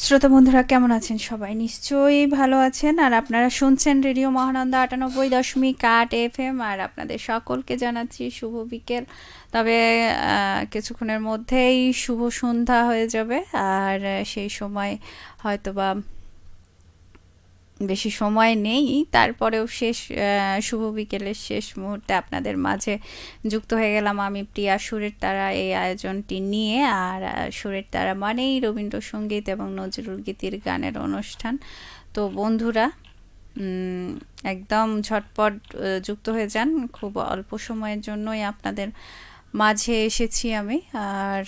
শ্রোতা বন্ধুরা কেমন আছেন? সবাই নিশ্চয়ই ভালো আছেন। আর আপনারা শুনছেন রেডিও মহানন্দা ৯৮.৮ FM। আর আপনাদের সকলকে জানাচ্ছি শুভ বিকেল। তবে কিছুক্ষণের মধ্যেই শুভ সন্ধ্যা হয়ে যাবে। আর সেই সময় হয়তোবা বেশি সময় নেই, তারপরেও শেষ শুভ বিকেলের শেষ মুহূর্তে আপনাদের মাঝে যুক্ত হয়ে গেলাম আমি প্রিয়া সুরের তারা এই আয়োজনটি নিয়ে। আর সুরের তারা মানেই রবীন্দ্রসঙ্গীত এবং নজরুল গীতির গানের অনুষ্ঠান। তো বন্ধুরা, একদম ঝটপট যুক্ত হয়ে যান। খুব অল্প সময়ের জন্যই আপনাদের মাঝে এসেছি আমি। আর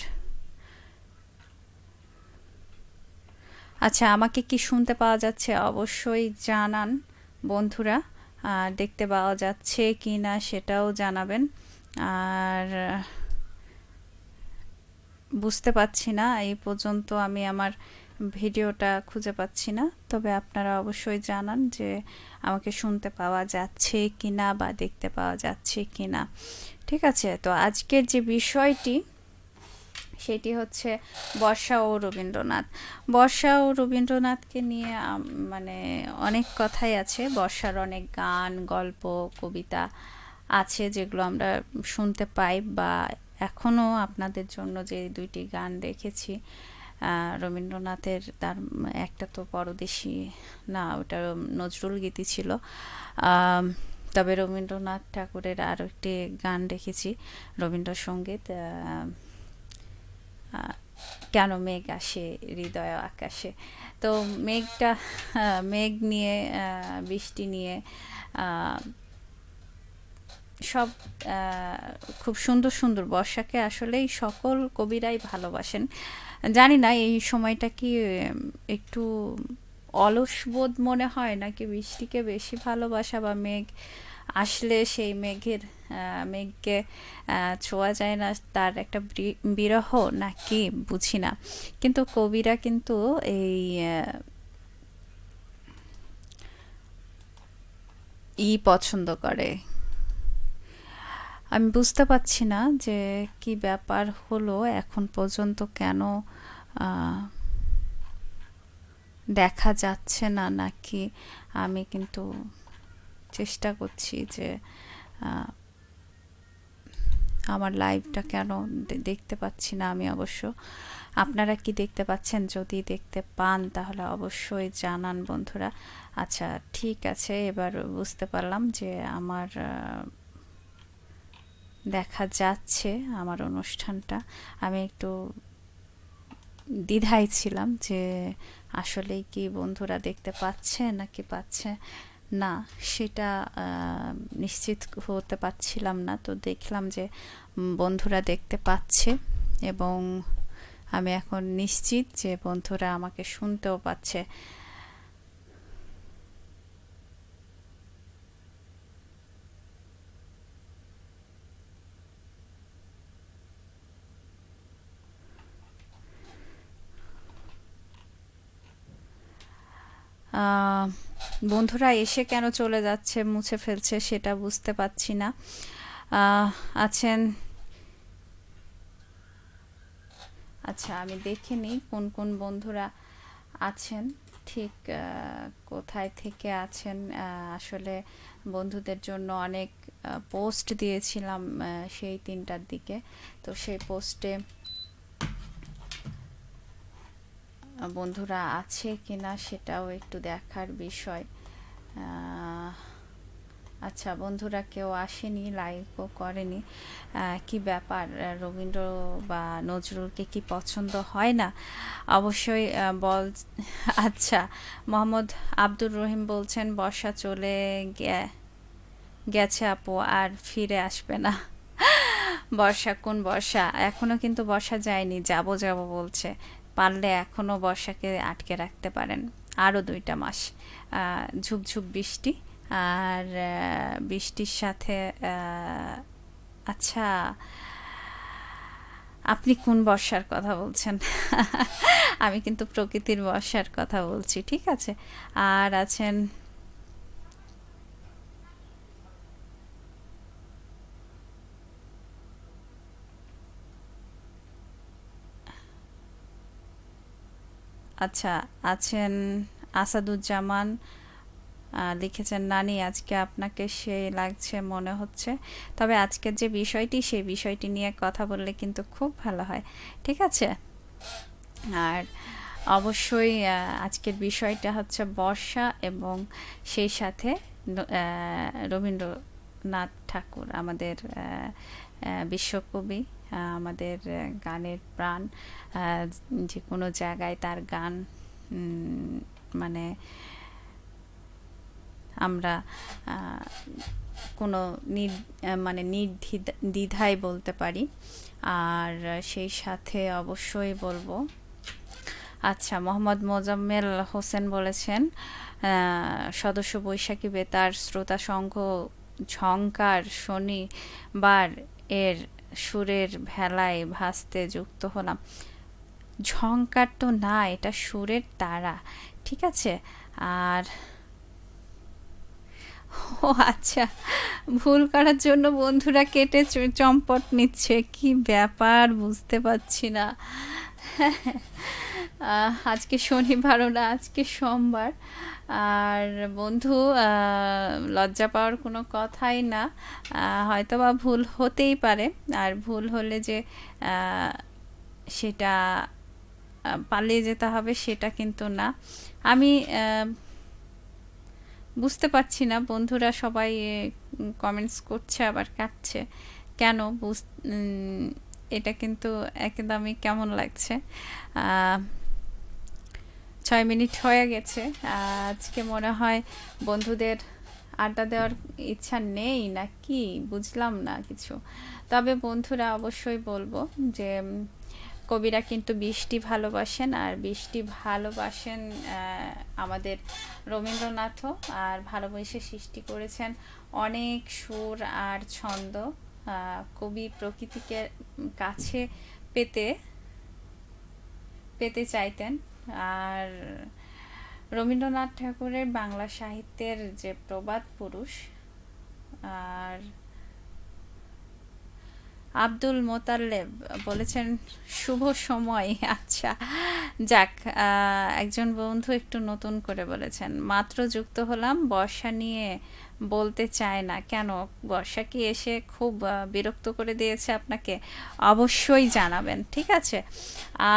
আচ্ছা, আমাকে কি শুনতে পাওয়া যাচ্ছে অবশ্যই জানান বন্ধুরা। আর দেখতে পাওয়া যাচ্ছে কি না সেটাও জানাবেন। আর বুঝতে পারছি না, এই পর্যন্ত আমি আমার ভিডিওটা খুঁজে পাচ্ছি না। তবে আপনারা অবশ্যই জানান যে আমাকে শুনতে পাওয়া যাচ্ছে কি না বা দেখতে পাওয়া যাচ্ছে কি না। ঠিক আছে, তো আজকের যে বিষয়টি সেটি হচ্ছে বর্ষা ও রবীন্দ্রনাথ। বর্ষা ও রবীন্দ্রনাথকে নিয়ে মানে অনেক কথাই আছে। বর্ষার অনেক গান, গল্প, কবিতা আছে যেগুলো আমরা শুনতে পাই, বা এখনও আপনাদের জন্য যে দুইটি গান রেখেছি রবীন্দ্রনাথের, তার একটা তো পরদেশী, না ওটা নজরুল গীতি ছিল। তবে রবীন্দ্রনাথ ঠাকুরের আরও একটি গান রেখেছি রবীন্দ্রসঙ্গীত, কেন মেঘ আসে হৃদয় আকাশে। তো মেঘটা, মেঘ নিয়ে, বৃষ্টি নিয়ে, সব খুব সুন্দর সুন্দর। বর্ষাকে আসলেই সকল কবিরাই ভালোবাসেন। জানি না এই সময়টা কি একটু অলস বোধ মনে হয়, নাকি বৃষ্টিকে বেশি ভালোবাসা, বা মেঘ আসলে সেই মেঘকে ছোঁয়া যায় না, তার একটা বিরহ, নাকি বুঝি না। কিন্তু কবিরা কিন্তু এই পছন্দ করে। আমি বুঝতে পারছি না যে কি ব্যাপার হলো এখন পর্যন্ত, কেন আহ, দেখা যাচ্ছে না, নাকি আমি কিন্তু চেষ্টা করছি যে আহ, আমার লাইভটা কেন দেখতে পাচ্ছি না আমি। অবশ্য আপনারা কি দেখতে পাচ্ছেন? যদি দেখতে পান তাহলে অবশ্যই জানান বন্ধুরা। আচ্ছা, ঠিক আছে, এবার বুঝতে পারলাম যে আমার দেখা যাচ্ছে আমার অনুষ্ঠানটা। আমি একটু দ্বিধায় ছিলাম যে আসলেই কি বন্ধুরা দেখতে পাচ্ছে নাকি পাচ্ছে না, সেটা নিশ্চিত হতে পারছিলাম না। তো দেখলাম যে বন্ধুরা দেখতে পাচ্ছে, এবং আমি এখন নিশ্চিত যে বন্ধুরা আমাকে শুনতেও পাচ্ছে। আহ, বন্ধুরা এসে কেন চলে যাচ্ছে, মুছে ফেলছে, সেটা বুঝতে পারছি না। আহ, আছেন। আচ্ছা, আমি দেখে নিই কোন কোন বন্ধুরা আছেন, ঠিক কোথায় থেকে আছেন। আসলে বন্ধুদের জন্য অনেক পোস্ট দিয়েছিলাম সেই 3টার দিকে। তো সেই পোস্টে বন্ধুরা আছে কিনা সেটাও একটু দেখার বিষয়। আহ, আচ্ছা, বন্ধুরা কেউ আসেনি, লাইকও করেনি। কি ব্যাপার, রবীন্দ্র বা নজরুলকে কি পছন্দ হয় না? অবশ্যই বল। আচ্ছা, মোহাম্মদ আব্দুর রহিম বলছেন বর্ষা চলে গেছে আপু, আর ফিরে আসবে না। বর্ষা? কোন বর্ষা? এখনো কিন্তু বর্ষা যায়নি, যাব যাব বলছে। পারলে এখনো বর্ষাকে আটকে রাখতে পারেন আরও 2টা মাস। ঝুপঝুপ বৃষ্টি, আর বৃষ্টির সাথে আচ্ছা, আপনি কোন বর্ষার কথা বলছেন? আমি কিন্তু প্রকৃতির বর্ষার কথা বলছি, ঠিক আছে। আর আছেন, আচ্ছা, আছেন আসাদুজ্জামান, লিখেছেন নানি আজকে আপনাকে সেই লাগছে মনে হচ্ছে, তবে আজকের যে বিষয়টি সেই বিষয়টি নিয়ে কথা বললে কিন্তু খুব ভালো হয়। ঠিক আছে? আর অবশ্যই আজকের বিষয়টা হচ্ছে বর্ষা এবং সেই সাথে রবীন্দ্রনাথ ঠাকুর আমাদের বিশ্বকবি, আমাদের গানের প্রাণ। যে কোনো জায়গায় তার গান মানে আমরা কোনো মানে নির্দ্বিধায় বলতে পারি। আর সেই সাথে অবশ্যই বলবো, আচ্ছা, মোহাম্মদ মোজাম্মেল হোসেন বলেছেন সদস্য বৈশাখী বেতার শ্রোতা সংঘ ঝংকার শনিবার এর সুরের ভেলায় ভাসতে যুক্ত হলাম। ঝংকার তো না, এটা সুরের তারা। ঠিক আছে? আর ও আচ্ছা, ভুল করার জন্য বন্ধুরা কেটে চম্পট নিচ্ছে, কি ব্যাপার বুঝতে পারছি না। আজকে শনিবারও না, আজকে সোমবার। আর বন্ধু, লজ্জা পাওয়ার কোনো কথাই না, হয়তো বা ভুল হতেই পারে। আর ভুল হলে যে সেটা পালিয়ে যেতে হবে সেটা কিন্তু না। আমি বুঝতে পারছি না, বন্ধুরা সবাই কমেন্টস করছে আবার কাটছে কেন, এটা কিন্তু একদমই কেমন লাগছে। 6 মিনিট হয়ে গেছে। আজকে মনে হয় বন্ধুদের আড্ডা দেওয়ার ইচ্ছা নেই না কি, বুঝলাম না কিছু। তবে বন্ধুরা অবশ্যই বলবো যে কবিরা কিন্তু বৃষ্টি ভালোবাসেন, আর বৃষ্টি ভালোবাসেন আমাদের রবীন্দ্রনাথও, আর ভালোবেসে সৃষ্টি করেছেন অনেক সুর আর ছন্দ। কবি প্রকৃতিকে কাছে পেতে পেতে চাইতেন। আর রবীন্দ্রনাথ ঠাকুরের বাংলা সাহিত্যের যে প্রবাদ পুরুষ। আর আব্দুল মোতালেব বলেছেন শুভ সময়। আচ্ছা, যাক, একজন বন্ধু একটু নতুন করে বলেছেন, মাত্র যুক্ত হলাম, বর্ষা নিয়ে বলতে চায় না কেন? বর্ষা কি এসে খুব বিরক্ত করে দিয়েছে আপনাকে? অবশ্যই জানাবেন, ঠিক আছে?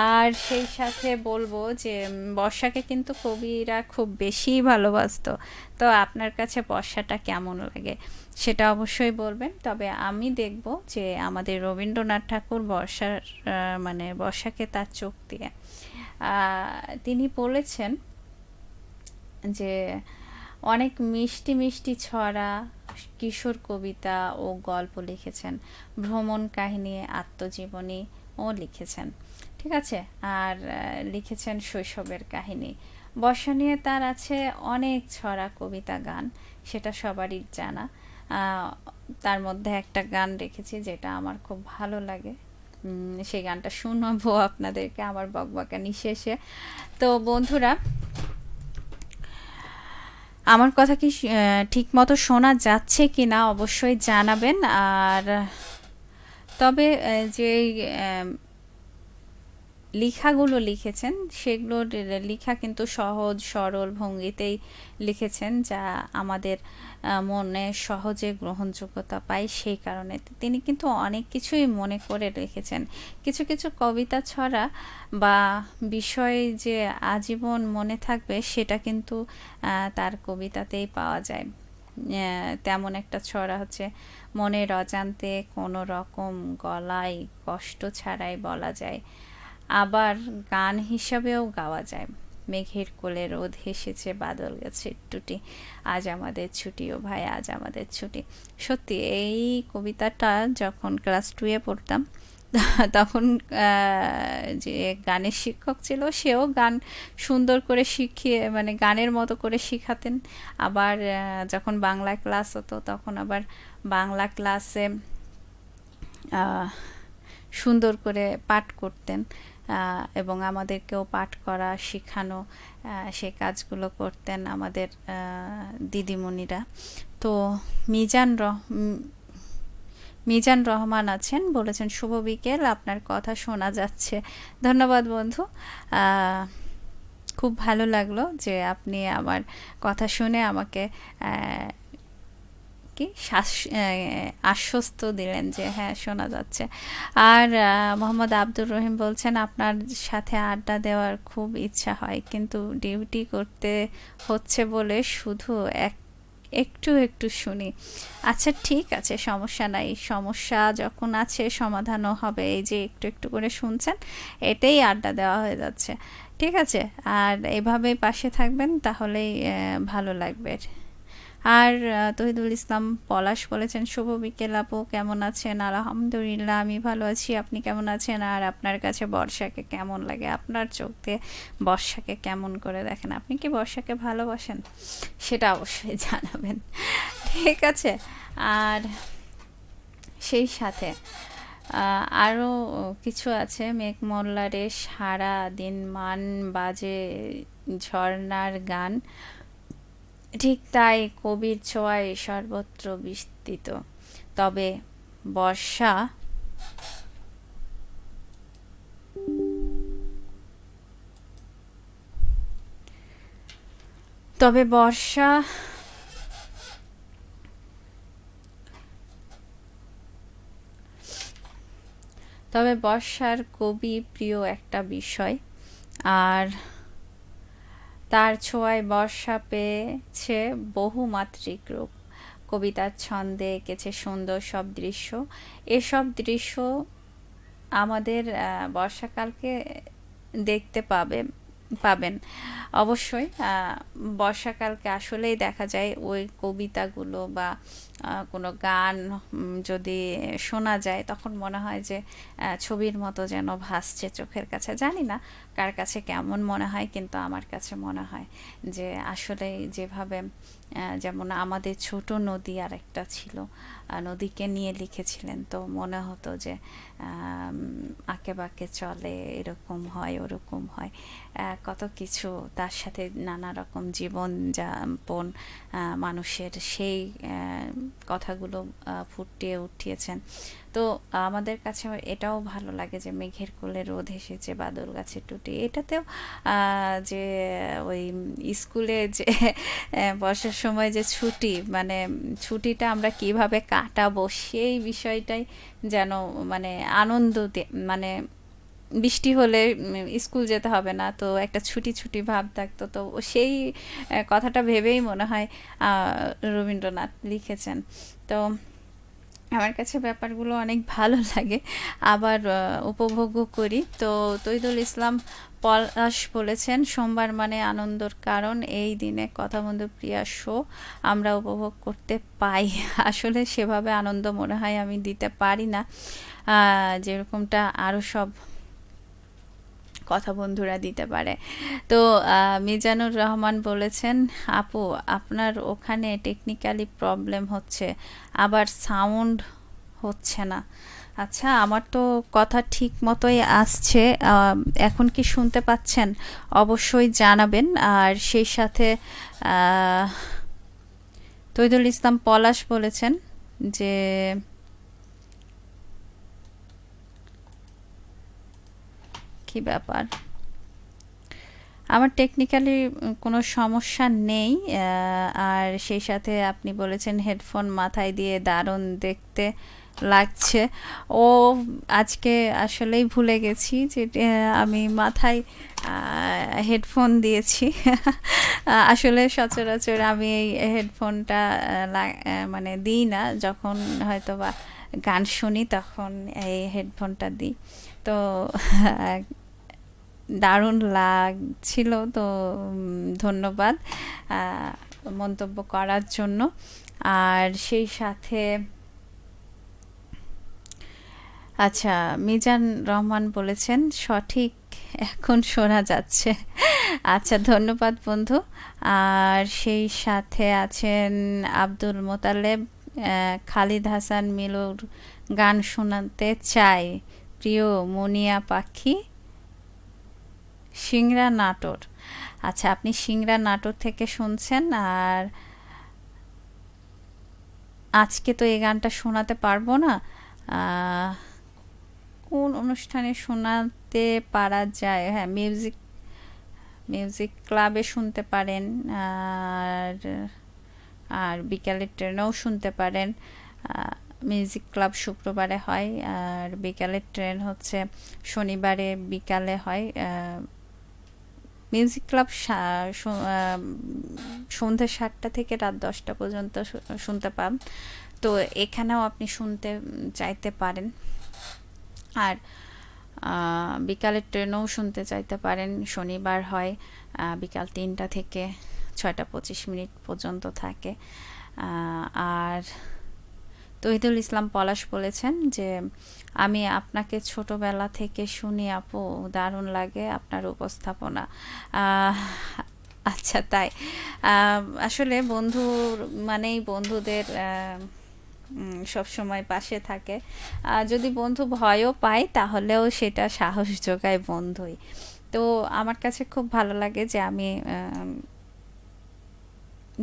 আর সেই সাথে বলবো যে বর্ষাকে কিন্তু কবিরা খুব বেশি ভালোবাসতো। তো আপনার কাছে বর্ষাটা কেমন লাগে সেটা অবশ্যই বলবেন। তবে আমি দেখব যে আমাদের রবীন্দ্রনাথ ঠাকুর বর্ষার মানে বর্ষাকে তার চোখ দিয়ে তিনি বলেছেন যে অনেক মিষ্টি মিষ্টি ছড়া, কিশোর কবিতা ও গল্প লিখেছেন, ভ্রমণ কাহিনী, আত্মজীবনী ও লিখেছেন। ঠিক আছে? আর লিখেছেন শৈশবের কাহিনী। বর্ষা নিয়ে তার আছে অনেক ছড়া, কবিতা, গান, সেটা সবারই জানা। তার মধ্যে একটা গান রেখেছি যেটা আমার খুব ভালো লাগে, সেই গানটা শোনাবো আপনাদেরকে আমার বকবকানি শেষে। তো বন্ধুরা, আমার কথা কি ঠিক মতো শোনা যাচ্ছে কি না অবশ্যই জানাবেন। আর তবে যে লেখাগুলো লিখেছেন সেগুলোর লেখা কিন্তু সহজ সরল ভঙ্গিতেই লিখেছেন, যা আমাদের মনে সহজে গ্রহণযোগ্যতা পায়। সেই কারণে তিনি কিন্তু অনেক কিছুই মনে করে লিখেছেন। কিছু কিছু কবিতা ছড়া বা বিষয় যে আজীবন মনে থাকবে সেটা কিন্তু তার কবিতাতেই পাওয়া যায়। তেমন একটা ছড়া হচ্ছে, মনের অজান্তে কোনো রকম গলায় কষ্ট ছাড়াই বলা যায়, আবার গান হিসাবেও গাওয়া যায়। মেঘের কোলে রোদ হেসেছে, বাদল গেছে টুটি, আজ আমাদের ছুটি ও ভাই আজ আমাদের ছুটি। সত্যি এই কবিতাটা যখন ক্লাস 2-এ পড়তাম তখন যে গানের শিক্ষক ছিল সেও গান সুন্দর করে শিখিয়ে, মানে গানের মতো করে শিখাতেন। আবার যখন বাংলা ক্লাস হতো তখন আবার বাংলা ক্লাসে সুন্দর করে পাঠ করতেন এবং আমাদেরকেও পাঠ করা শেখানো, সে কাজগুলো করতেন আমাদের দিদিমণিরা। তো মিজান রহমান আছেন, বলেছেন শুভ বিকেল, আপনার কথা শোনা যাচ্ছে। ধন্যবাদ বন্ধু। খুব ভালো লাগলো যে আপনি আমার কথা শুনে আমাকে কি আশ্বস্ত দিলেন যে হ্যাঁ শোনা যাচ্ছে। আর মোহাম্মদ আব্দুর রহিম বলছেন আপনার সাথে আড্ডা দেওয়ার খুব ইচ্ছা হয়, কিন্তু ডিউটি করতে হচ্ছে বলে শুধু একটু একটু শুনি। আচ্ছা ঠিক আছে, সমস্যা নাই, সমস্যা যখন আছে সমাধানও হবে। এই যে একটু একটু করে শুনছেন, এতেই আড্ডা দেওয়া হয়ে যাচ্ছে। ঠিক আছে, আর এভাবেই পাশে থাকবেন, তাহলেই ভালো লাগবে। আর তহিদুল ইসলাম পলাশ বলেছেন শুভ বিকেল আপু, কেমন আছেন? আলহামদুলিল্লাহ আমি ভালো আছি, আপনি কেমন আছেন? আর আপনার কাছে বর্ষাকে কেমন লাগে? আপনার চোখ দিয়ে বর্ষাকে কেমন করে দেখেন? আপনি কি বর্ষাকে ভালোবাসেন? সেটা অবশ্যই জানাবেন। ঠিক আছে। আর সেই সাথে আরও কিছু আছে। মেঘ মোল্লারে সারা দিন মান বাজে ঝর্ণার গান, ঠিক তাই কবির ছোঁয়ায় সর্বত্র বিস্তৃত। তবে বর্ষা তবে বর্ষা তবে বর্ষার কবি প্রিয় একটা বিষয়। আর তার ছোঁয়ায় বর্ষা পেয়েছে বহুমাত্রিক রূপ। কবিতার ছন্দে এঁকেছে সুন্দর সব দৃশ্য। এসব দৃশ্য আমাদের বর্ষাকালকে দেখতে পাবেন অবশ্যই। বর্ষাকালকে আসলেই দেখা যায় ওই কবিতাগুলো বা কোনো গান যদি শোনা যায়, তখন মনে হয় যে ছবির মতো যেন ভাসছে চোখের কাছে। জানি না কার কাছে কেমন মনে হয়, কিন্তু আমার কাছে মনে হয় যে আসলে যেভাবে যেমন আমাদের ছোট নদী আর একটা ছিল, নদীকে নিয়ে লিখেছিলেন, তো মনে হতো যে আঁকে বাঁকে চলে, এরকম হয় ওরকম হয়, কত কিছু তার সাথে নানা রকম জীবন যাপন মানুষের, সেই কথাগুলো ফুটিয়ে উঠিয়েছেন। তো আমাদের কাছে এটাও ভালো লাগে যে মেঘের কোলে রোদ হেসেছে বাদল গাছের টুটি, এটাতেও যে ওই স্কুলে যে বর্ষার সময় যে ছুটি, মানে ছুটিটা আমরা কিভাবে কাটাবো সেই বিষয়টাই যেন মানে মানে বৃষ্টি হলে স্কুল যেতে হবে না, তো একটা ছুটি ছুটি ভাব থাকতো। তো সেই কথাটা ভেবেই মনে হয় রবীন্দ্রনাথ লিখেছেন। তো আমার কাছে ব্যাপারগুলো অনেক ভালো লাগে, আবার উপভোগও করি। তো তৈদুল ইসলাম পলাশ বলেছেন সোমবার মানে আনন্দর কারণ, এই দিনে কথা বন্ধু প্রিয়া শো আমরা উপভোগ করতে পাই। আসলে সেভাবে আনন্দ মনে হয় আমি দিতে পারি না, যেরকমটা আরও সব কথা বন্ধুরা দিতে পারে। তো মিজানুর রহমান বলেছেন আপু আপনার ওখানে টেকনিক্যালি প্রবলেম হচ্ছে, আবার সাউন্ড হচ্ছে না। আচ্ছা, আমার তো কথা ঠিক মতোই আসছে। এখন কি শুনতে পাচ্ছেন? অবশ্যই জানাবেন। আর সেই সাথে তৈদুল ইসলাম পলাশ বলেছেন যে কি ব্যাপার, আমার টেকনিক্যালি কোনো সমস্যা নেই। আর সেই সাথে আপনি বলেছেন হেডফোন মাথায় দিয়ে দারুণ দেখতে লাগছে। ও আজকে আসলেই ভুলে গেছি যে আমি মাথায় হেডফোন দিয়েছি। আসলে সচরাচর আমি এই হেডফোনটা মানে দিই না, যখন হয়তো বা গান শুনি তখন এই হেডফোনটা দিই। তো দারুণ লাগছিল। তো ধন্যবাদ মন্তব্য করার জন্য। আর সেই সাথে আচ্ছা, মিজান রহমান বলেছেন সঠিক এখন শোনা যাচ্ছে। আচ্ছা ধন্যবাদ বন্ধু। আর সেই সাথে আছেন আব্দুল মোতালেব, খালিদ হাসান মিলুর গান শোনাতে চাই, প্রিয় মুনিয়া পাখি, সিংড়া নাটোর। আচ্ছা, আপনি সিংড়া নাটোর থেকে শুনছেন। আর আজকে তো এই গানটা শোনাতে পারবো না, কোন অনুষ্ঠানে শোনাতে পারা যায়? হ্যাঁ, মিউজিক মিউজিক ক্লাবে শুনতে পারেন, আর আর বিকালের ট্রেনেও শুনতে পারেন। মিউজিক ক্লাব শুক্রবারে হয়, আর বিকালের ট্রেন হচ্ছে শনিবারে বিকালে হয়। মিউজিক ক্লাব সন্ধ্যে 7টা থেকে রাত 10টা পর্যন্ত শুনতে পান। তো এখানেও আপনি শুনতে চাইতে পারেন। আর বিকালের ট্রেনেও শুনতে চাইতে পারেন। শনিবার হয় বিকাল 3টা থেকে 6টা 25 মিনিট পর্যন্ত থাকে। আর তহিদুল ইসলাম পলাশ বলেছেন যে আমি আপনাকে ছোটবেলা থেকে শুনি আপু, দারুণ লাগে আপনার উপস্থাপনা। আচ্ছা, তাই? আসলে বন্ধুর মানেই বন্ধুদের সব সময় পাশে থাকে। যদি বন্ধু ভয়ও পায় তাহলেও সেটা সাহস যোগায় বন্ধুই। তো আমার কাছে খুব ভালো লাগে যে আমি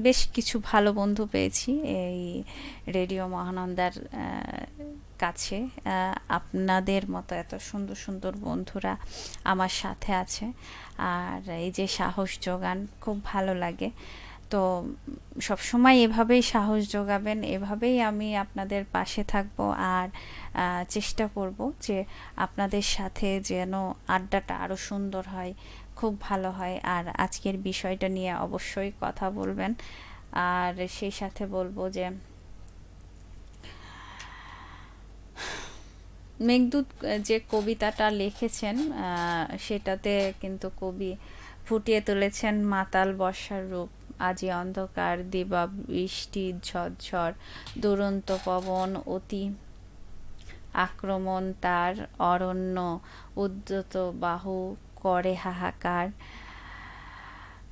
বেশ কিছু ভালো বন্ধু পেয়েছি এই রেডিও মহানন্দার কাছে। আপনাদের মতো এত সুন্দর সুন্দর বন্ধুরা আমার সাথে আছে, আর এই যে সাহস যোগান, খুব ভালো লাগে। তো সবসময় এভাবেই সাহস যোগাবেন, এভাবেই আমি আপনাদের পাশে থাকব। আর চেষ্টা করব যে আপনাদের সাথে যেন আড্ডাটা আরও সুন্দর হয়, খুব ভালো হয়। আর আজকের বিষয়টা নিয়ে অবশ্যই কথা বলবেন। আর সেই সাথে বলবো যে মেঘদূত যে কবিতাটা লিখেছেন সেটাতে কিন্তু কবি ফুটিয়ে তুলেছেন মাতাল বর্ষার রূপ। আজি অন্ধকার, দিবা বৃষ্টি, ঝড়ঝড়, দুরন্ত পবন, অতি আক্রমণ তার, অরণ্য উদ্যত বাহু করে হাহাকার,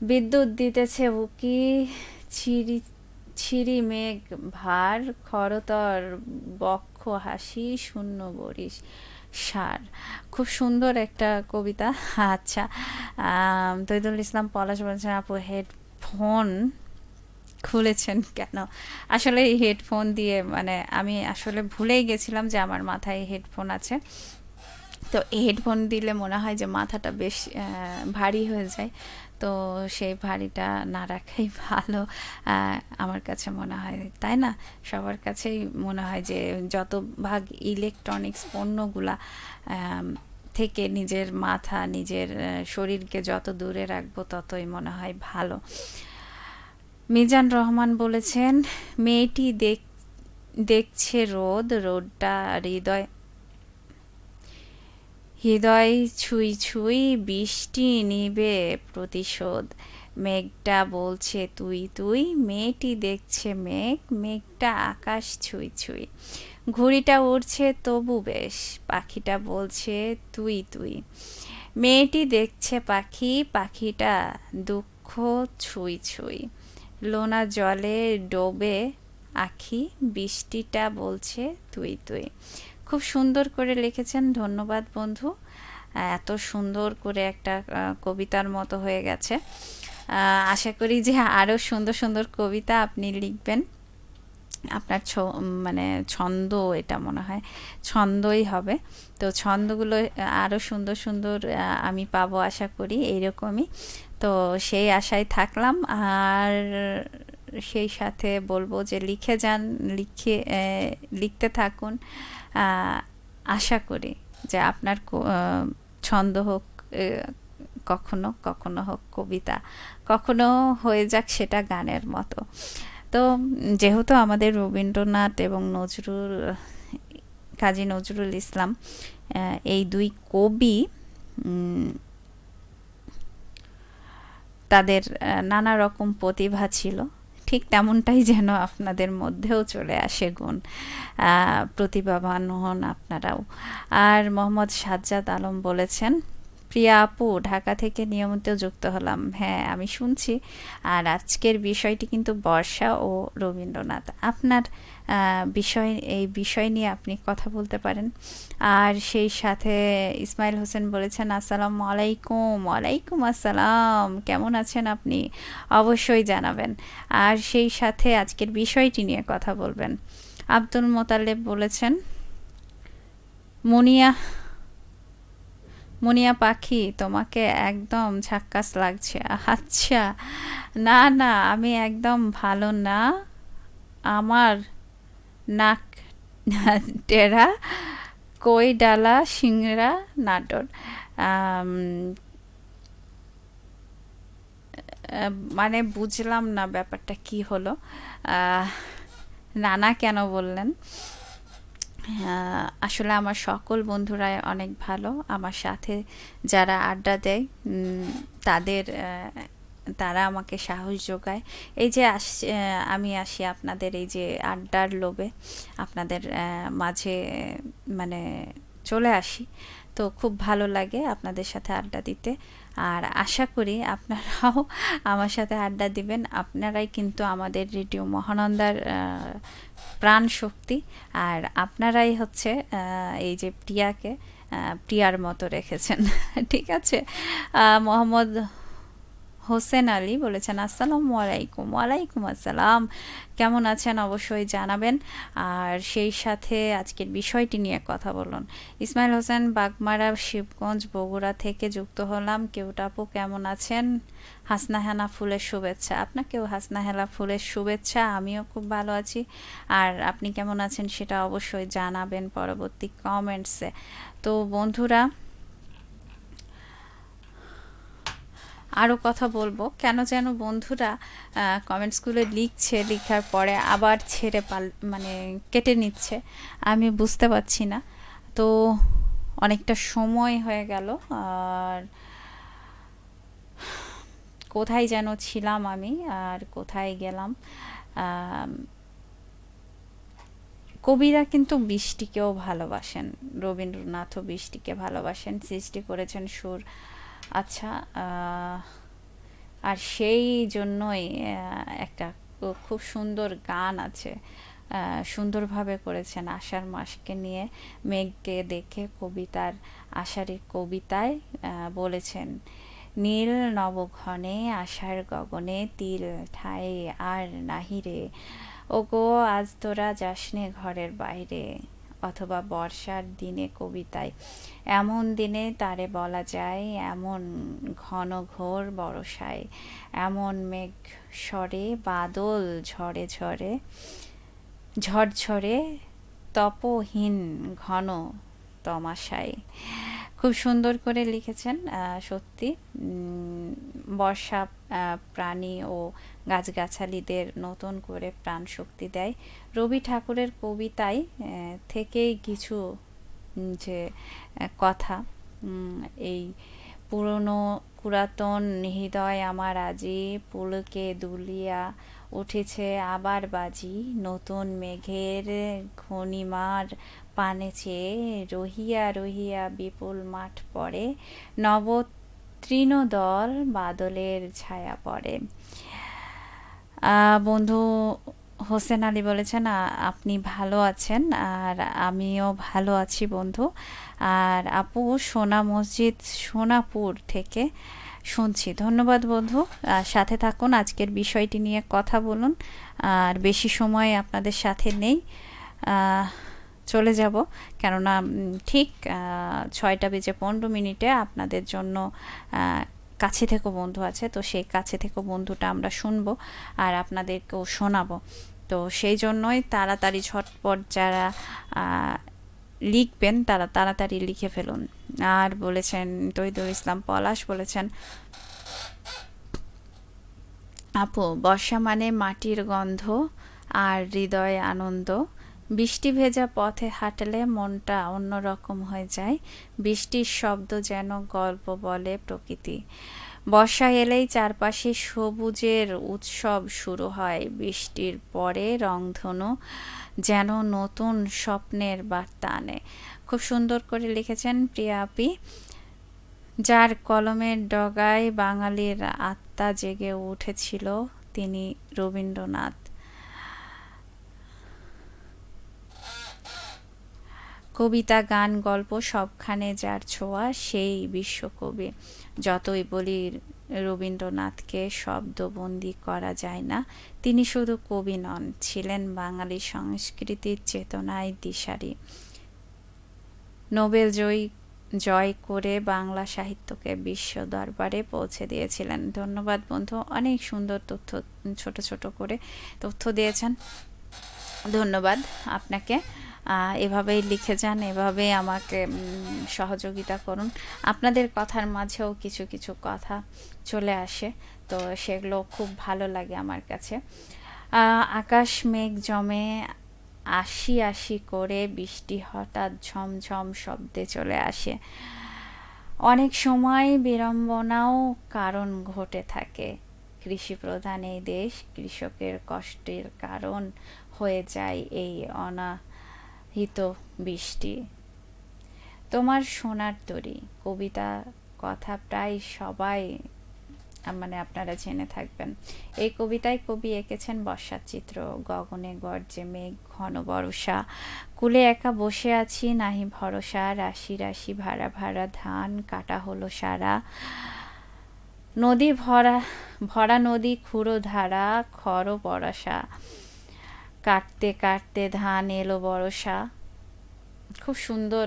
বিদ্যুৎ দিতেছে উকি, ছিরি ছিরি মেঘ ভার, খরতর বক্ষ হাসি, শূন্য বরিশ সার। খুব সুন্দর একটা কবিতা। আচ্ছা, তৈদুল ইসলাম পলাশ বলছেন আপু হেডফোন খুলেছেন কেন? আসলে এই হেডফোন দিয়ে মানে আমি আসলে ভুলেই গেছিলাম যে আমার মাথায় হেডফোন আছে। তো হেডফোন দিলে মনে হয় যে মাথাটা বেশ ভারী হয়ে যায়। তো সেই ভারীটা না রাখাই ভালো, আমার কাছে মনে হয়, তাই না? সবার কাছেই মনে হয় যে যত ভাগ ইলেকট্রনিক্স পণ্যগুলা থেকে নিজের মাথা, নিজের শরীরকে যত দূরে রাখবো ততই মনে হয় ভালো। মিজান রহমান বলেছেন মেয়েটি দেখছে রোদ, রোদটা হৃদয় হৃদয় ছুঁই ছুঁই, বৃষ্টি নিবে প্রতিশোধ, মেঘটা বলছে তুই তুই, মেয়েটি দেখছে মেঘ, মেঘটা আকাশ ছুঁই ছুঁই, ঘুড়িটা উড়ছে তবু বেশ, পাখিটা বলছে তুই তুই, মেয়েটি দেখছে পাখি, পাখিটা দুঃখ ছুঁই ছুঁই, লোনা জলে ডোবে আখি, বৃষ্টিটা বলছে তুই তুই। খুব সুন্দর করে লিখেছেন, ধন্যবাদ বন্ধু। এত সুন্দর করে একটা কবিতার মতো হয়ে গেছে। আশা করি যে আরও সুন্দর সুন্দর কবিতা আপনি লিখবেন। আপনার মানে ছন্দ, এটা মনে হয় ছন্দই হবে। তো ছন্দগুলো আরও সুন্দর সুন্দর আমি পাবো আশা করি এইরকমই। তো সেই আশায় থাকলাম। আর সেই সাথে বলবো যে লিখে যান, লিখতে থাকুন। আশা করি যে আপনার ছন্দ হোক কখনো, কখনো হোক কবিতা, কখনো হয়ে যাক সেটা গানের মতো। তো যেহেতু আমাদের রবীন্দ্রনাথ এবং কাজী নজরুল ইসলাম এই দুই কবি, তাদের নানা রকম প্রতিভা ছিল, ঠিক তেমনটাই যেন আপনাদের মধ্যেও চলে আসে গুণ, প্রতিভাবান হন আপনারাও। আর মোহাম্মদ সাজ্জাদ আলম বলেছেন প্রিয়া আপু ঢাকা থেকে নিয়মিত যুক্ত হলাম। হ্যাঁ, আমি শুনছি। আর আজকের বিষয়টি কিন্তু বর্ষা ও রবীন্দ্রনাথ। আপনার এই বিষয় নিয়ে আপনি কথা বলতে পারেন। আর সেই সাথে ইসমাইল হোসেন বলেছেন আসসালামু আলাইকুম। ওয়ালাইকুম আসসালাম, কেমন আছেন আপনি? অবশ্যই জানাবেন। আর সেই সাথে আজকের বিষয়টি নিয়ে কথা বলবেন। আব্দুল মোতালেব বলেছেন মুনিয়া মুনিয়া পাখি, তোমাকে একদম ঝাক্কাস লাগছে। আচ্ছা, না না, আমি একদম ভালো না। আমার নাক টেরা, কই ডালা সিংড়া নাটোর। আম, মানে বুঝলাম না ব্যাপারটা কি হলো। আহ, নানা কেন বললেন? আসলে আমার সকল বন্ধুরাই অনেক ভালো। আমার সাথে যারা আড্ডা দেয়, তাদের তারা আমাকে সাহস যোগায়। এই যে আমি আসি আপনাদের এই যে আড্ডার লোভে, আপনাদের মাঝে মানে চলে আসি। তো খুব ভালো লাগে আপনাদের সাথে আড্ডা দিতে। আর আশা করি আপনারাও আমার সাথে আড্ডা দিবেন। আপনারাই কিন্তু আমাদের রেডিও মহানন্দার প্রাণ শক্তি। আর আপনারাই হচ্ছে এই যে প্রিয়াকে প্রিয়ার মতো রেখেছেন। ঠিক আছে। মোহাম্মদ হোসেন আলী বলেছেন, আসসালামু আলাইকুম। ওয়ালাইকুম আসসালাম। কেমন আছেন অবশ্যই জানাবেন। আর সেই সাথে আজকের বিষয়টি নিয়ে কথা বলুন। ইসমাইল হোসেন, বাগমারা, শিবগঞ্জ, বগুড়া থেকে যুক্ত হলাম। কেউটাপু কেমন আছেন? হাসনা হেনা ফুলের শুভেচ্ছা। আপনাকেও হাসনা হেনা ফুলের শুভেচ্ছা। আমিও খুব ভালো আছি। আর আপনি কেমন আছেন সেটা অবশ্যই জানাবেন পরবর্তী কমেন্টসে। তো বন্ধুরা, আরও কথা বলবো, কেন যেন বন্ধুরা কমেন্টসগুলো লিখছে, লেখার পরে আবার ছেড়ে মানে কেটে নিচ্ছে, আমি বুঝতে পারছি না। তো অনেকটা সময় হয়ে গেল। আর কোথায় যেন ছিলাম আমি, আর কোথায় গেলাম। আম, কবিরা কিন্তু বৃষ্টিকেও ভালোবাসেন, রবীন্দ্রনাথও বৃষ্টিকে ভালোবাসেন, সৃষ্টি করেছেন সুর। আচ্ছা, আর সেই জন্যই একটা খুব সুন্দর গান আছে, সুন্দরভাবে করেছেন আষাঢ় মাসকে নিয়ে, মেঘকে দেখে কবিতার, আষাঢ়ের কবিতায় বলেছেন, নীল নবঘনে আষাঢ় গগনে তিল ঠাই আর নাহিরে, ওগো আজ তোরা যাসনে ঘরের বাইরে। অথবা বর্ষার দিনে কবিতায়, এমন দিনে তারে বলা যায়, এমন ঘন ঘোর বরষায়, এমন মেঘ স্বরে বাদল ঝরে ঝরে ঝরঝরে তপহীন ঘন তমাশায়। খুব সুন্দর করে লিখেছেন সত্যি। বর্ষা প্রাণী ও গাছগাছালিদের নতুন করে প্রাণ শক্তি দেয়। রবি ঠাকুরের কবিতায় থেকেই কিছু যে কথা, এই পুরনো পুরাতন হৃদয় আমার আজি পুলকে দুলিয়া উঠেছে আবার বাজি, নতুন মেঘের ঘনিমার পানে চেয়ে রহিয়া রহিয়া বিপুল মাঠ পড়ে, নব তৃণদল বাদলের ছায়া পড়ে। বন্ধু হোসেন আলী বলেছেন আপনি ভালো আছেন, আর আমিও ভালো আছি বন্ধু। আর আপু সোনা মসজিদ সোনাপুর থেকে শুনছি। ধন্যবাদ বন্ধু। সাথে থাকুন, আজকের বিষয়টি নিয়ে কথা বলুন। আর বেশি সময় আপনাদের সাথে নেই, চলে যাব। কেননা ঠিক 6:15 আপনাদের জন্য কাছে থেকে বন্ধু আছে, তো সেই কাছে থেকে বন্ধুটা আমরা শুনবো আর আপনাদেরকেও শোনাবো। তো সেই জন্যই তাড়াতাড়ি ঝটপট যারা লিখবেন তারা তাড়াতাড়ি লিখে ফেলুন। আর বলেছেন তৈদুল ইসলাম পলাশ বলেছেন, আপু বর্ষা মানে মাটির গন্ধ আর হৃদয়ে আনন্দ, বৃষ্টি ভেজা পথে হাঁটলে মনটা অন্যরকম হয়ে যায়, বৃষ্টির শব্দ যেন গল্প বলে প্রকৃতি, বর্ষা এলেই চারপাশে সবুজের উৎসব শুরু হয়, বৃষ্টির পরে রংধনু যেন নতুন স্বপ্নের বার্তা আনে। খুব সুন্দর করে লিখেছেন প্রিয়া আপি, যার কলমের ডগায় বাঙালির আত্মা জেগে উঠেছিল তিনি রবীন্দ্রনাথ। কবিতা, গান, গল্প সবখানে যার ছোঁয়া সেই বিশ্বকবি। যতই বলি রবীন্দ্রনাথকে শব্দবন্দি করা যায় না, তিনি শুধু কবি নন, ছিলেন বাঙালি সংস্কৃতির চেতনায় দিশারি। নোবেলজয়ী জয় করে বাংলা সাহিত্যকে বিশ্ব দরবারে পৌঁছে দিয়েছিলেন। ধন্যবাদ বন্ধু, অনেক সুন্দর তথ্য ছোট ছোট করে তথ্য দিয়েছেন। ধন্যবাদ আপনাকে। এভাবেই লিখে যান, এভাবেই আমাকে সহযোগিতা করুন। আপনাদের কথার মাঝেও কিছু কিছু কথা চলে আসে, তো সেগুলো খুব ভালো লাগে আমার কাছে। আকাশ মেঘ জমে আশি আশি করে বৃষ্টি হঠাৎ ঝমঝম শব্দে চলে আসে। অনেক সময় বিড়ম্বনাও কারণ ঘটে থাকে। কৃষি প্রধান এই দেশ, কৃষকের কষ্টের কারণ হয়ে যায় এই অনাহিত বৃষ্টি। তোমার সোনার তরী কবিতা কথা প্রায় সবাই মানে আপনারা জেনে থাকবেন। এই কবিতায় কবি এঁকেছেন বর্ষার চিত্র। গগনে গর্জে মেঘ, ঘন বর্ষা, কুলে একা বসে আছি নাহি ভরসা, রাশি রাশি ভাড়া ভাড়া ধান কাটা হলো সারা, নদী ভরা ভরা নদী খুঁড়ো ধারা, খর বরসা, কাটতে কাটতে ধান এলো বরসা। খুব সুন্দর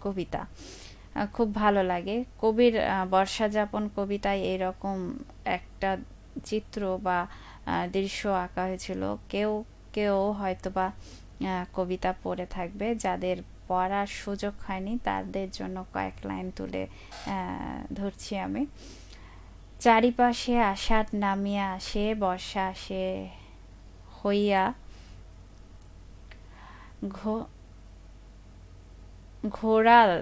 কবিতা, খুব ভালো লাগে। কবির বর্ষা যাপন কবিতায় এরকম একটা চিত্র বা দৃশ্য আঁকা হয়েছিল। কেউ কেউ হয়তোবা কবিতা পড়ে থাকবে, যাদের পড়ার সুযোগ হয়নি তাদের জন্য কয়েক লাইন তুলে ধরছি আমি। চারিপাশে আষাঢ় নামিয়া আসে, বর্ষা আসে হইয়া, ঘোড়াল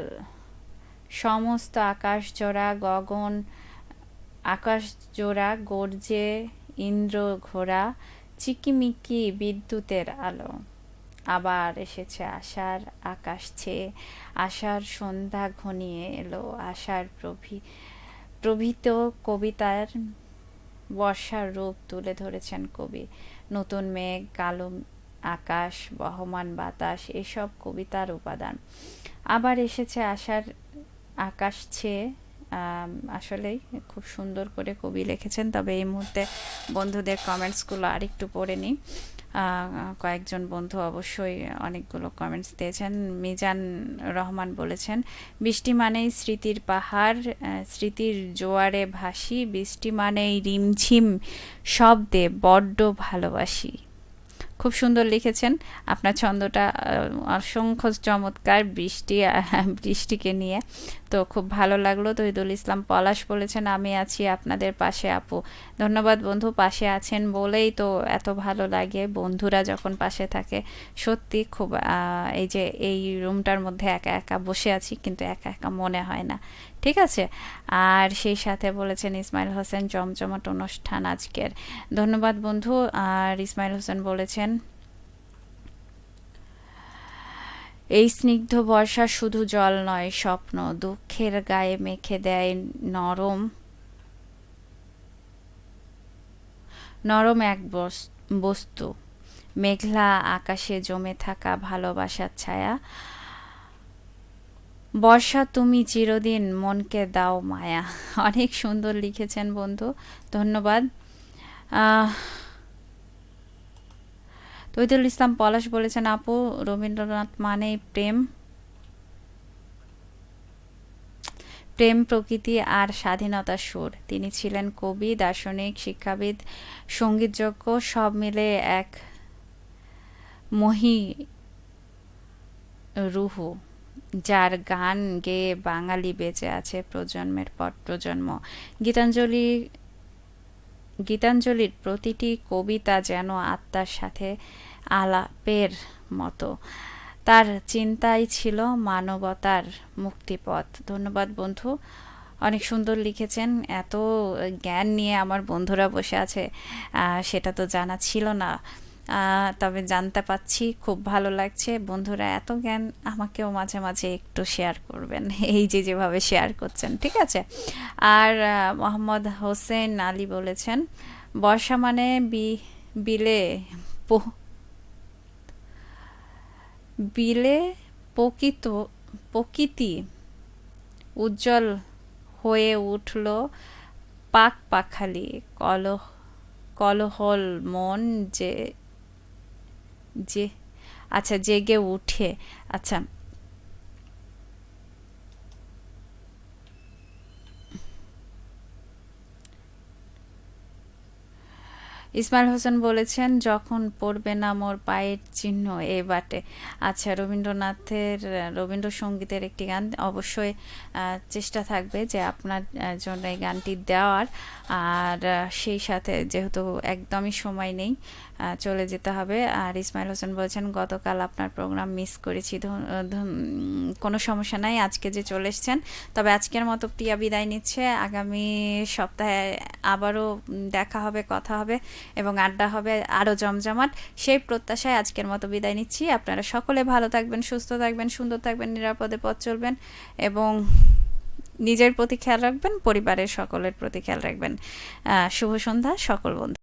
সমস্ত আকাশ জোড়া গগন, আকাশ জোড়া গর্জে ইন্দ্র ঘোড়া, চিকিমিকি বিদ্যুতের আলো। আবার এসেছে আষাঢ়, আকাশ ছেয়ে আষাঢ়, সন্ধ্যা ঘনিয়ে এলো আষাঢ়, প্রভৃত কবিতার বর্ষার রূপ তুলে ধরেছেন কবি। নতুন মেঘ, কালো আকাশ, বহমান বাতাস, এসব কবিতার উপাদান। আবার এসেছে আষাঢ়, আকাশ ছেয়ে। আসলেই খুব সুন্দর করে কবি লিখেছেন। তবে এই মুহূর্তে বন্ধুদের কমেন্টসগুলো আরেকটু পড়ে নিই। কয়েকজন বন্ধু অবশ্যই অনেকগুলো কমেন্টস দিয়েছেন। মিজান রহমান বলেছেন, বৃষ্টি মানেই স্মৃতির পাহাড়, স্মৃতির জোয়ারে ভাসি, বৃষ্টি মানেই রিমঝিম শব্দে বড্ড ভালোবাসি। খুব সুন্দর লিখেছেন। আপনার ছন্দটা অসংখ্য চমৎকার, বৃষ্টিকে নিয়ে, তো খুব ভালো লাগলো। তহিদুল ইসলাম পলাশ বলেছেন, আমি আছি আপনাদের পাশে আপু। ধন্যবাদ বন্ধু, পাশে আছেন বলেই তো এত ভালো লাগে বন্ধুরা যখন পাশে থাকে। সত্যি খুব এই যে এই রুমটার মধ্যে একা একা বসে আছি, কিন্তু একা একা মনে হয় না। ঠিক আছে। আর সেই সাথে বলেছেন ইসমাইল হোসেন, জমজমাট অনুষ্ঠান আজকের। ধন্যবাদ বন্ধু। আর ইসমাইল হোসেন বলেছেন, এই স্নিগ্ধ বর্ষা শুধু জল নয়, স্বপ্ন, দুঃখের গায়ে মেখে দেয় নরম নরম এক বস্তু, মেঘলা আকাশে জমে থাকা ভালোবাসার ছায়া। বর্ষা তুমি চিরদিন মনকে দাও মায়া। অনেক সুন্দর লিখেছেন বন্ধু, ধন্যবাদ। তহিদুল ইসলাম পলাশ বলেছেন, আপু রবীন্দ্রনাথ মানেই প্রেম, প্রেম, প্রকৃতি আর স্বাধীনতার সুর। তিনি ছিলেন কবি, দার্শনিক, শিক্ষাবিদ, সঙ্গীতজ্ঞ, সব মিলে এক মহি রুহু, যার গান গেয়ে বাঙালি বেঁচে আছে প্রজন্মের পর প্রজন্ম। গীতাঞ্জলির প্রতিটি কবিতা যেন আত্মার সাথে আলাপের মতো। তার চিন্তাই ছিল মানবতার মুক্তিপথ। ধন্যবাদ বন্ধু, অনেক সুন্দর লিখেছেন। এত জ্ঞান নিয়ে আমার বন্ধুরা বসে আছে সেটা তো জানা ছিল না, তবে জানতে পাচ্ছি, খুব ভালো লাগছে। বন্ধুরা এত জ্ঞান আমাকেও মাঝে মাঝে একটু শেয়ার করবেন, এই যে যেভাবে শেয়ার করছেন, ঠিক আছে। আর মোহাম্মদ হোসেন আলী বলেছেন, বর্ষা মানে বিলে বিলে প্রকৃতি উজ্জ্বল হয়ে উঠল, পাক পাখালি কলহল মন যে যে আচ্ছা জেগে উঠে। আচ্ছা, ইসমাইল হোসেন বলেছেন, যখন পড়বে না মোর পায়ের চিহ্ন এ বাটে। আচ্ছা, রবীন্দ্রসঙ্গীতের একটি গান অবশ্যই চেষ্টা থাকবে যে আপনার জন্য এই গানটি দেওয়ার। আর সেই সাথে যেহেতু একদমই সময় নেই, চলে যেতে হবে। আর ইসমাইল হোসেন বলছেন, গতকাল আপনার প্রোগ্রাম মিস করেছি। কোনো সমস্যা নাই, আজকে যে চলে এসছেন। তবে আজকের মতো প্রিয়া বিদায় নিচ্ছে। আগামী সপ্তাহে আবারও দেখা হবে, কথা হবে এবং আড্ডা হবে আরও জমজমাট। সেই প্রত্যাশায় আজকের মতো বিদায় নিচ্ছি। আপনারা সকলে ভালো থাকবেন, সুস্থ থাকবেন, সুন্দর থাকবেন, নিরাপদে পথ চলবেন এবং নিজের প্রতি খেয়াল রাখবেন, পরিবারের সকলের প্রতি খেয়াল রাখবেন। শুভ সন্ধ্যা সকল বন্ধু।